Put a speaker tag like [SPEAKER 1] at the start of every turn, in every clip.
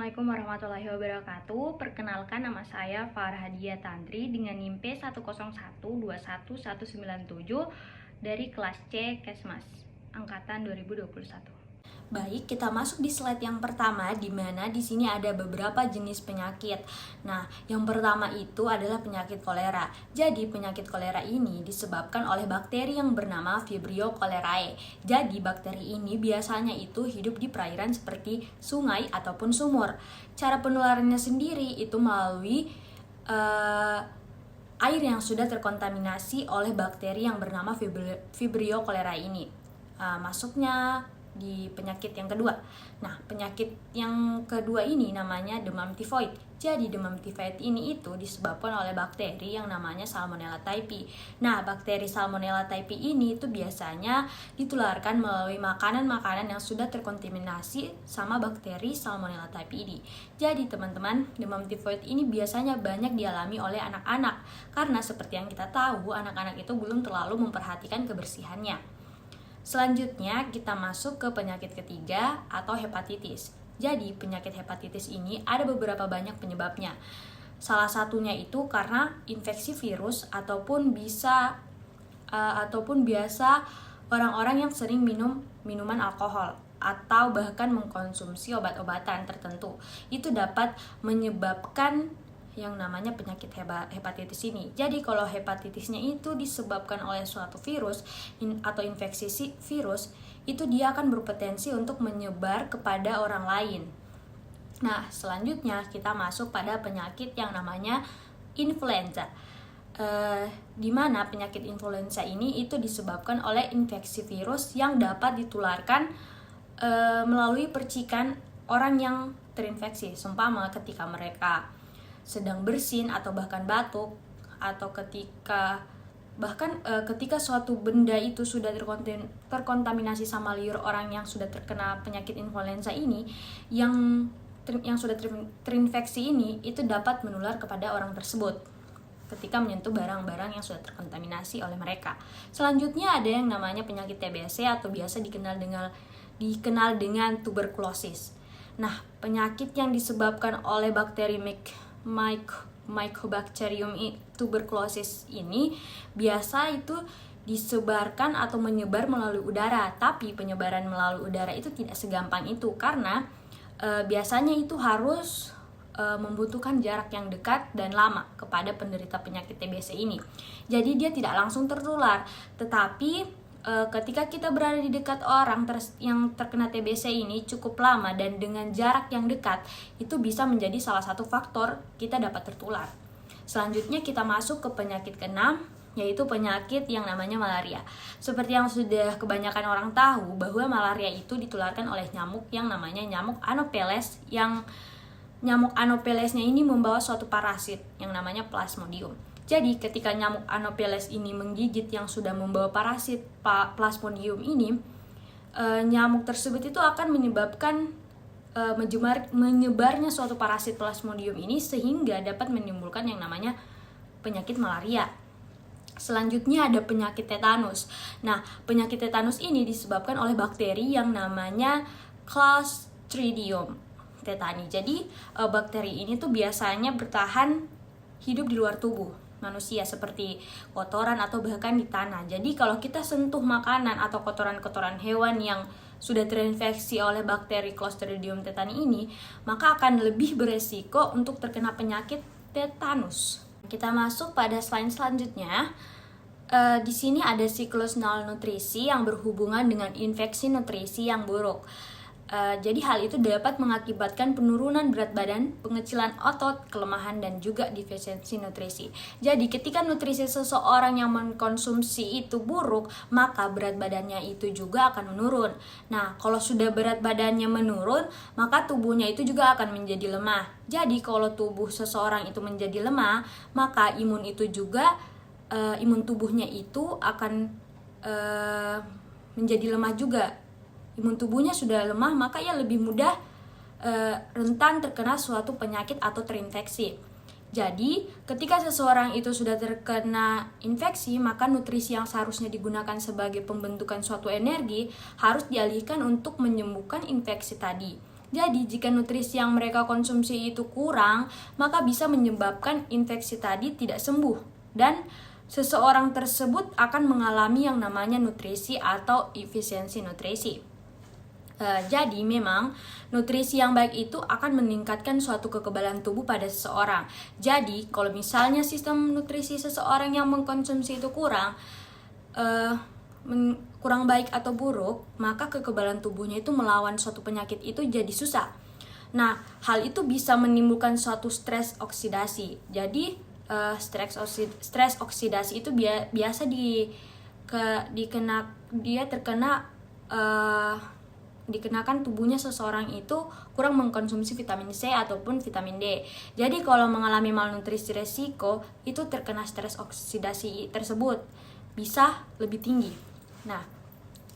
[SPEAKER 1] Assalamualaikum warahmatullahi wabarakatuh. Perkenalkan, nama saya Farhadia Tantri dengan NIM P101211197 dari kelas C Kesmas angkatan 2021. Baik, kita masuk di slide yang pertama, di mana di sini ada beberapa jenis penyakit. Nah, yang pertama itu adalah penyakit kolera. Jadi, penyakit kolera ini disebabkan oleh bakteri yang bernama Vibrio cholerae. Jadi, bakteri ini biasanya itu hidup di perairan seperti sungai ataupun sumur. Cara penularannya sendiri itu melalui air yang sudah terkontaminasi oleh bakteri yang bernama Vibrio cholerae ini. Masuknya di penyakit yang kedua. Nah, penyakit yang kedua ini namanya demam tifoid. Jadi demam tifoid ini itu disebabkan oleh bakteri yang namanya Salmonella typhi. Nah, bakteri Salmonella typhi ini itu biasanya ditularkan melalui makanan-makanan yang sudah terkontaminasi sama bakteri Salmonella typhi ini. Jadi teman-teman, demam tifoid ini biasanya banyak dialami oleh anak-anak karena seperti yang kita tahu, anak-anak itu belum terlalu memperhatikan kebersihannya. Selanjutnya kita masuk ke penyakit ketiga atau hepatitis. Jadi penyakit hepatitis ini ada beberapa banyak penyebabnya. Salah satunya itu karena infeksi virus ataupun biasa orang-orang yang sering minum minuman alkohol atau bahkan mengkonsumsi obat-obatan tertentu. Itu dapat menyebabkan yang namanya penyakit hepatitis ini. Jadi kalau hepatitisnya itu disebabkan oleh suatu virus atau infeksi virus, itu dia akan berpotensi untuk menyebar kepada orang lain. Nah, selanjutnya kita masuk pada penyakit yang namanya influenza. Di mana penyakit influenza ini itu disebabkan oleh infeksi virus yang dapat ditularkan melalui percikan orang yang terinfeksi. Seumpama ketika mereka sedang bersin atau bahkan batuk, atau ketika suatu benda itu sudah terkontaminasi sama liur orang yang sudah terkena penyakit influenza ini, yang sudah terinfeksi ini itu dapat menular kepada orang tersebut ketika menyentuh barang-barang yang sudah terkontaminasi oleh mereka. Selanjutnya ada yang namanya penyakit TBC atau biasa dikenal dengan tuberkulosis. Nah, penyakit yang disebabkan oleh bakteri Mycobacterium tuberculosis ini biasa itu disebarkan atau menyebar melalui udara. Tapi penyebaran melalui udara itu tidak segampang itu karena biasanya itu harus membutuhkan jarak yang dekat dan lama kepada penderita penyakit TBC ini. Jadi dia tidak langsung tertular, tetapi ketika kita berada di dekat orang yang terkena TBC ini cukup lama dan dengan jarak yang dekat, itu bisa menjadi salah satu faktor kita dapat tertular. Selanjutnya kita masuk ke penyakit keenam, yaitu penyakit yang namanya malaria. Seperti yang sudah kebanyakan orang tahu, bahwa malaria itu ditularkan oleh nyamuk yang namanya nyamuk Anopheles, yang nyamuk Anophilesnya ini membawa suatu parasit yang namanya Plasmodium. Jadi ketika nyamuk Anopheles ini menggigit yang sudah membawa parasit Plasmodium ini, nyamuk tersebut itu akan menyebabkan menyebarnya suatu parasit Plasmodium ini sehingga dapat menimbulkan yang namanya penyakit malaria. Selanjutnya ada penyakit tetanus. Nah, penyakit tetanus ini disebabkan oleh bakteri yang namanya Clostridium tetani. Jadi bakteri ini tuh biasanya bertahan hidup di luar tubuh manusia seperti kotoran atau bahkan di tanah. Jadi kalau kita sentuh makanan atau kotoran-kotoran hewan yang sudah terinfeksi oleh bakteri Clostridium tetani ini, maka akan lebih beresiko untuk terkena penyakit tetanus. Kita masuk pada slide selanjutnya. Di sini ada siklus malnutrisi yang berhubungan dengan infeksi nutrisi yang buruk. Jadi hal itu dapat mengakibatkan penurunan berat badan, pengecilan otot, kelemahan, dan juga defisiensi nutrisi. Jadi ketika nutrisi seseorang yang mengkonsumsi itu buruk, maka berat badannya itu juga akan menurun. Nah, kalau sudah berat badannya menurun, maka tubuhnya itu juga akan menjadi lemah. Jadi kalau tubuh seseorang itu menjadi lemah, maka imun tubuhnya itu akan menjadi lemah juga. Imun tubuhnya sudah lemah, maka ia lebih mudah rentan terkena suatu penyakit atau terinfeksi. Jadi, ketika seseorang itu sudah terkena infeksi, maka nutrisi yang seharusnya digunakan sebagai pembentukan suatu energi harus dialihkan untuk menyembuhkan infeksi tadi. Jadi jika nutrisi yang mereka konsumsi itu kurang, maka bisa menyebabkan infeksi tadi tidak sembuh dan seseorang tersebut akan mengalami yang namanya nutrisi atau efisiensi nutrisi. Jadi memang nutrisi yang baik itu akan meningkatkan suatu kekebalan tubuh pada seseorang. Jadi kalau misalnya sistem nutrisi seseorang yang mengkonsumsi itu kurang baik atau buruk, maka kekebalan tubuhnya itu melawan suatu penyakit itu jadi susah. Nah, hal itu bisa menimbulkan suatu stres oksidasi. Jadi stres oksidasi itu biasa dikenakan tubuhnya seseorang itu kurang mengkonsumsi vitamin C ataupun vitamin D. Jadi kalau mengalami malnutrisi, resiko itu terkena stres oksidasi tersebut bisa lebih tinggi. Nah,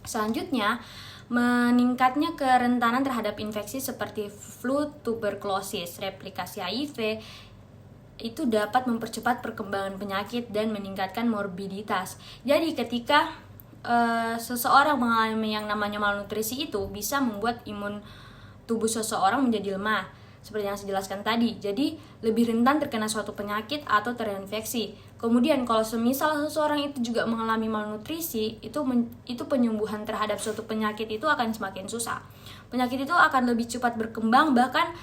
[SPEAKER 1] selanjutnya meningkatnya kerentanan terhadap infeksi seperti flu, tuberkulosis, replikasi HIV itu dapat mempercepat perkembangan penyakit dan meningkatkan morbiditas. Jadi ketika seseorang mengalami yang namanya malnutrisi itu bisa membuat imun tubuh seseorang menjadi lemah, seperti yang saya jelaskan tadi. Jadi lebih rentan terkena suatu penyakit atau terinfeksi. Kemudian kalau semisal seseorang itu juga mengalami malnutrisi, itu penyembuhan terhadap suatu penyakit itu akan semakin susah. Penyakit itu akan lebih cepat berkembang, bahkan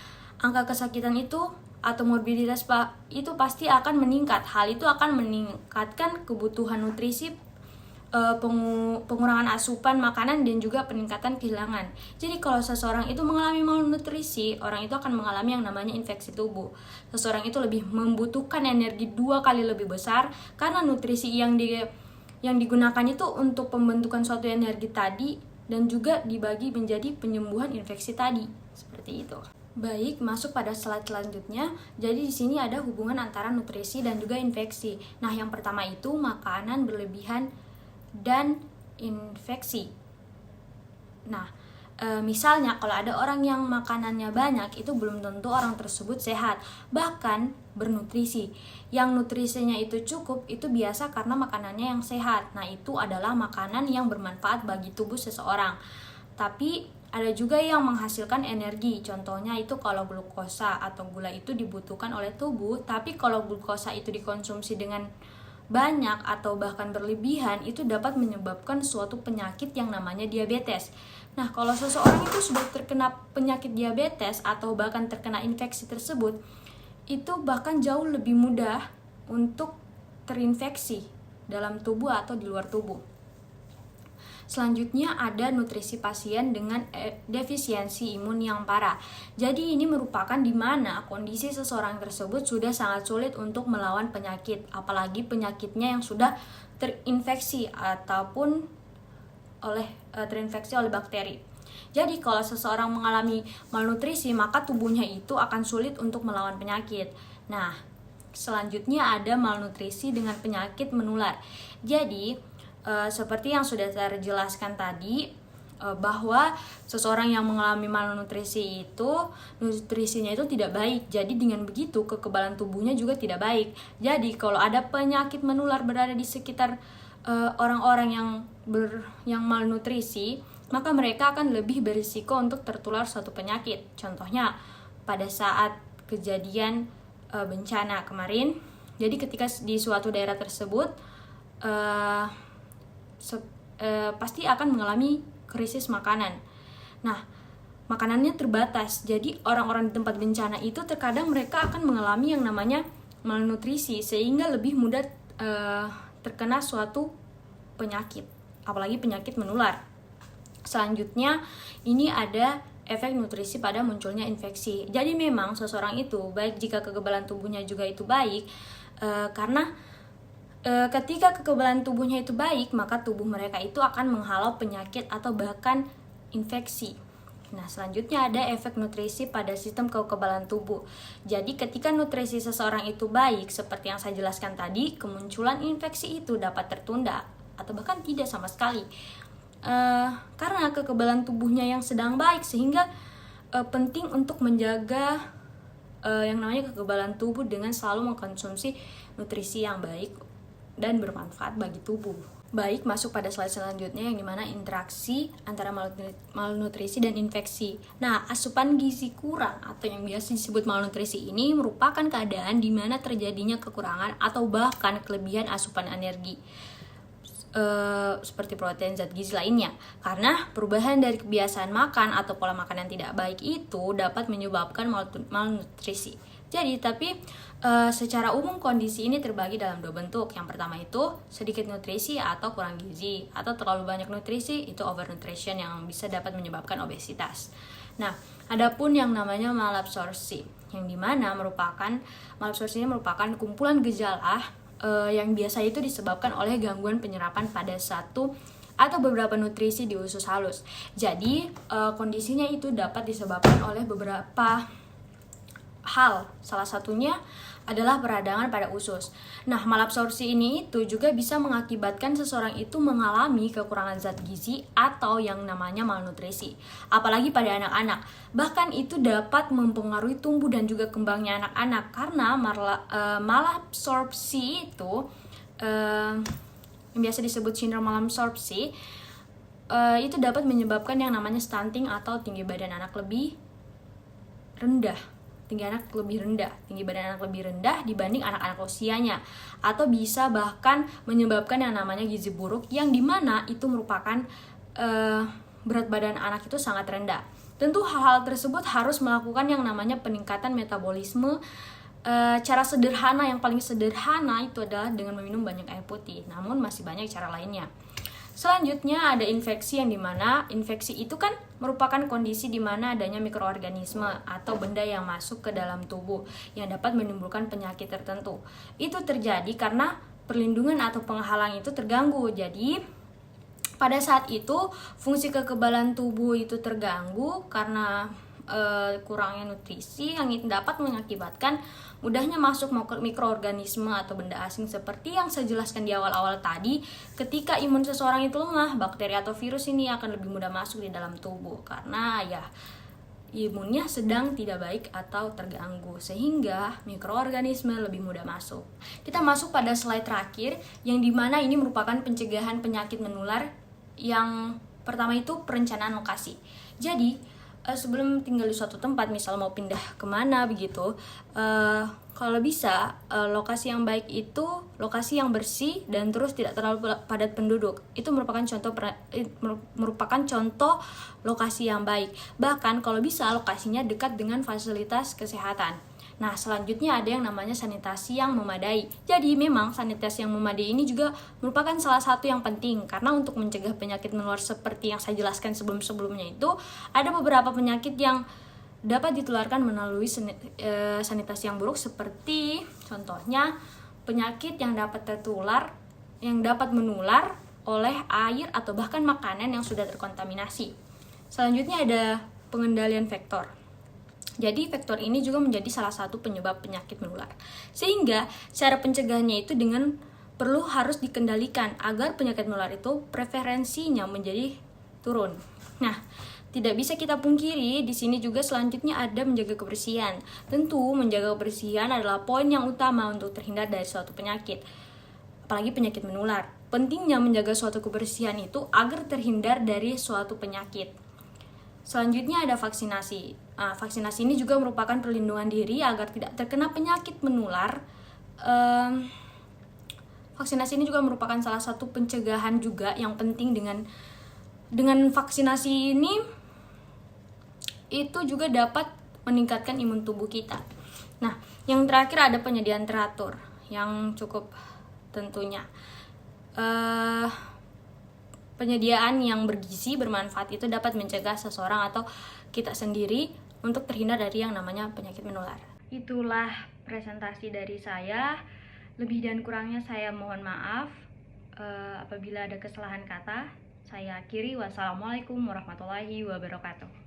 [SPEAKER 1] angka kesakitan itu atau morbiditas itu pasti akan meningkat. Hal itu akan meningkatkan kebutuhan nutrisi, pengurangan asupan makanan, dan juga peningkatan kehilangan. Jadi kalau seseorang itu mengalami malnutrisi, orang itu akan mengalami yang namanya infeksi tubuh. Seseorang itu lebih membutuhkan energi 2 kali lebih besar karena nutrisi yang digunakan itu untuk pembentukan suatu energi tadi dan juga dibagi menjadi penyembuhan infeksi tadi. Seperti itu. Baik, masuk pada slide selanjutnya. Jadi di sini ada hubungan antara nutrisi dan juga infeksi. Nah, yang pertama itu makanan berlebihan dan infeksi. Nah, misalnya kalau ada orang yang makanannya banyak, itu belum tentu orang tersebut sehat, bahkan bernutrisi. Yang nutrisinya itu cukup, itu biasa karena makanannya yang sehat. Nah, itu adalah makanan yang bermanfaat bagi tubuh seseorang. Tapi ada juga yang menghasilkan energi. Contohnya itu kalau glukosa atau gula itu dibutuhkan oleh tubuh, tapi kalau glukosa itu dikonsumsi dengan banyak atau bahkan berlebihan, itu dapat menyebabkan suatu penyakit yang namanya diabetes. Nah, kalau seseorang itu sudah terkena penyakit diabetes atau bahkan terkena infeksi tersebut, itu bahkan jauh lebih mudah untuk terinfeksi dalam tubuh atau di luar tubuh. Selanjutnya ada nutrisi pasien dengan defisiensi imun yang parah. Jadi ini merupakan di mana kondisi seseorang tersebut sudah sangat sulit untuk melawan penyakit, apalagi penyakitnya yang sudah terinfeksi ataupun terinfeksi oleh bakteri. Jadi kalau seseorang mengalami malnutrisi, maka tubuhnya itu akan sulit untuk melawan penyakit. Nah, selanjutnya ada malnutrisi dengan penyakit menular. Jadi seperti yang sudah saya jelaskan tadi, bahwa seseorang yang mengalami malnutrisi itu nutrisinya itu tidak baik. Jadi dengan begitu kekebalan tubuhnya juga tidak baik. Jadi kalau ada penyakit menular berada di sekitar orang-orang yang malnutrisi, maka mereka akan lebih berisiko untuk tertular suatu penyakit. Contohnya pada saat kejadian bencana kemarin. Jadi ketika di suatu daerah tersebut pasti akan mengalami krisis makanan. Nah, makanannya terbatas. Jadi orang-orang di tempat bencana itu terkadang mereka akan mengalami yang namanya malnutrisi, sehingga lebih mudah terkena suatu penyakit, apalagi penyakit menular. Selanjutnya, ini ada efek nutrisi pada munculnya infeksi. Jadi memang seseorang itu baik jika kekebalan tubuhnya juga itu baik, karena ketika kekebalan tubuhnya itu baik, maka tubuh mereka itu akan menghalau penyakit atau bahkan infeksi. Nah, selanjutnya ada efek nutrisi pada sistem kekebalan tubuh. Jadi ketika nutrisi seseorang itu baik, seperti yang saya jelaskan tadi, kemunculan infeksi itu dapat tertunda atau bahkan tidak sama sekali. Karena kekebalan tubuhnya yang sedang baik, sehingga penting untuk menjaga yang namanya kekebalan tubuh dengan selalu mengkonsumsi nutrisi yang baik dan bermanfaat bagi tubuh. baik masuk pada slide selanjutnya, yang dimana interaksi antara malnutrisi dan infeksi. Nah, asupan gizi kurang atau yang biasa disebut malnutrisi ini merupakan keadaan di mana terjadinya kekurangan atau bahkan kelebihan asupan energi seperti protein, zat gizi lainnya. Karena perubahan dari kebiasaan makan atau pola makan yang tidak baik itu dapat menyebabkan malnutrisi. Jadi, secara umum kondisi ini terbagi dalam dua bentuk. Yang pertama itu sedikit nutrisi atau kurang gizi, atau terlalu banyak nutrisi itu overnutrition yang bisa dapat menyebabkan obesitas. Nah, adapun yang namanya malabsorpsi, yang dimana malabsorpsi ini merupakan kumpulan gejala yang biasa itu disebabkan oleh gangguan penyerapan pada satu atau beberapa nutrisi di usus halus. Jadi, kondisinya itu dapat disebabkan oleh beberapa hal, salah satunya adalah peradangan pada usus. Nah, malabsorpsi ini itu juga bisa mengakibatkan seseorang itu mengalami kekurangan zat gizi atau yang namanya malnutrisi, apalagi pada anak-anak. Bahkan itu dapat mempengaruhi tumbuh dan juga kembangnya anak-anak, karena malabsorpsi itu yang biasa disebut sindrom malabsorpsi itu dapat menyebabkan yang namanya stunting atau tinggi badan anak lebih rendah. Tinggi badan anak lebih rendah dibanding anak-anak usianya, atau bisa bahkan menyebabkan yang namanya gizi buruk, yang dimana itu merupakan berat badan anak itu sangat rendah. Tentu hal-hal tersebut harus melakukan yang namanya peningkatan metabolisme. Cara sederhana, yang paling sederhana itu adalah dengan meminum banyak air putih, namun masih banyak cara lainnya. Selanjutnya ada infeksi, yang dimana infeksi itu kan merupakan kondisi di mana adanya mikroorganisme atau benda yang masuk ke dalam tubuh yang dapat menimbulkan penyakit tertentu. Itu terjadi karena perlindungan atau penghalang itu terganggu. Jadi pada saat itu fungsi kekebalan tubuh itu terganggu karena kurangnya nutrisi, yang dapat mengakibatkan mudahnya masuk mikroorganisme atau benda asing seperti yang saya jelaskan di awal-awal tadi. Ketika imun seseorang itu lemah, bakteri atau virus ini akan lebih mudah masuk di dalam tubuh karena ya imunnya sedang tidak baik atau terganggu, sehingga mikroorganisme lebih mudah masuk. Kita masuk pada slide terakhir, yang dimana ini merupakan pencegahan penyakit menular. Yang pertama itu perencanaan lokasi. Jadi sebelum tinggal di suatu tempat, misal mau pindah kemana begitu, kalau bisa lokasi yang baik itu lokasi yang bersih dan terus tidak terlalu padat penduduk. Itu merupakan contoh lokasi yang baik. Bahkan kalau bisa lokasinya dekat dengan fasilitas kesehatan. Nah, selanjutnya ada yang namanya sanitasi yang memadai. Jadi memang sanitasi yang memadai ini juga merupakan salah satu yang penting, karena untuk mencegah penyakit menular seperti yang saya jelaskan sebelum-sebelumnya itu, ada beberapa penyakit yang dapat ditularkan melalui sanitasi yang buruk, seperti contohnya penyakit yang dapat menular oleh air atau bahkan makanan yang sudah terkontaminasi. Selanjutnya ada pengendalian vektor. Jadi vektor ini juga menjadi salah satu penyebab penyakit menular. Sehingga cara pencegahannya itu harus dikendalikan agar penyakit menular itu prevalensinya menjadi turun. Nah, tidak bisa kita pungkiri di sini juga selanjutnya ada menjaga kebersihan. Tentu menjaga kebersihan adalah poin yang utama untuk terhindar dari suatu penyakit, apalagi penyakit menular. Pentingnya menjaga suatu kebersihan itu agar terhindar dari suatu penyakit. Selanjutnya ada vaksinasi. Vaksinasi ini juga merupakan perlindungan diri agar tidak terkena penyakit menular. Vaksinasi ini juga merupakan salah satu pencegahan juga yang penting. Dengan vaksinasi ini itu juga dapat meningkatkan imun tubuh kita. Nah, yang terakhir ada penyediaan teratur yang cukup tentunya. Penyediaan yang bergizi bermanfaat itu dapat mencegah seseorang atau kita sendiri untuk terhindar dari yang namanya penyakit menular. Itulah presentasi dari saya. Lebih dan kurangnya saya mohon maaf. Apabila ada kesalahan kata, saya akhiri. Wassalamualaikum warahmatullahi wabarakatuh.